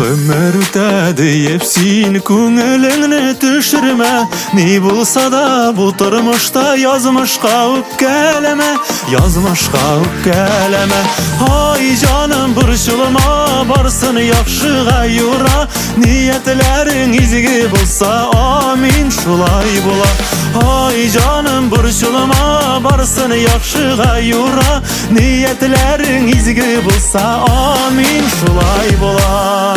Ömür ötedi yep seni көңіліңне düşürme. Ne bulsa da bu turmuşta yazmışka öpkeleme, yazmışka öpkeleme. Hay canım burşulma barsın yaxşıga yura. Niyetlerin izgi bulsa amin şulay bula. Hay canım burşulma barsın yaxşıga yura. Niyetlerin izgi bulsa amin şulay bula.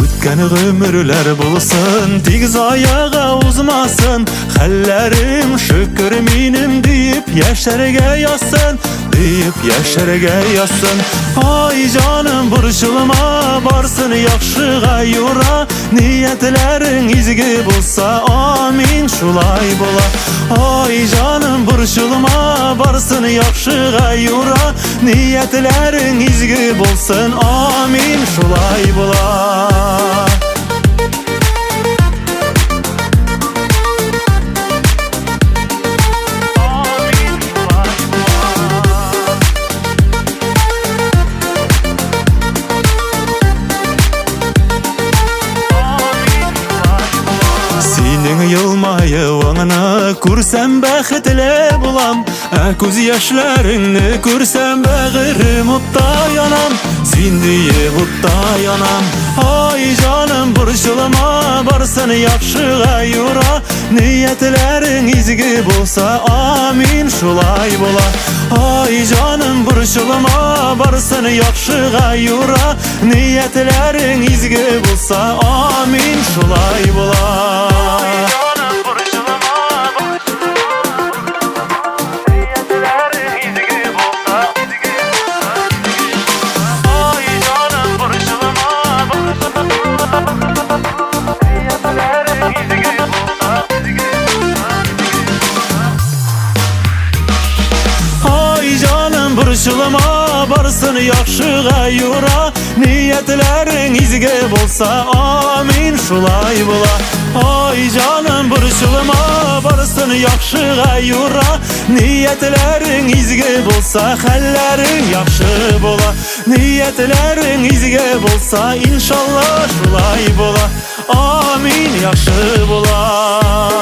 Ötken ömürler bulsun, tigiz ayağa uzmasın. Hallerim şükür minim deyip yaşarga yazsın, deyip yaşarga yazsın. Ay canım burşulma barsın yaxşıga yura. Niyetlerin izgi bulsa amin şulay bula. Ay canım burşulma barsın yaxşıga yura. Niyetlerin izgi bulsun amin şulay bula. Senin yılmayıvını kursam baxtli bulam. Koz yaşlarını kursam bağrım utta yanam. Sen deyip utta yanam. Ay canım burşulma barsın yaxşıga yura. Niyetlerin izgi bulsa amin şulay bula. Ay canım burşulma barsın yaxşıga yura. Niyetlerin izgi bulsa amin şulay bula. Burşulma barsın yaxşıga yura. Niyetlerin izgi bulsa amin şulay bula. Ay canım burşulma barsın yaxşıga yura. Niyetlerin izgi bulsa hallerin yaxşı bula. Niyetlerin izgi bulsa inşallah şulay bula. Amin yaxşı bula.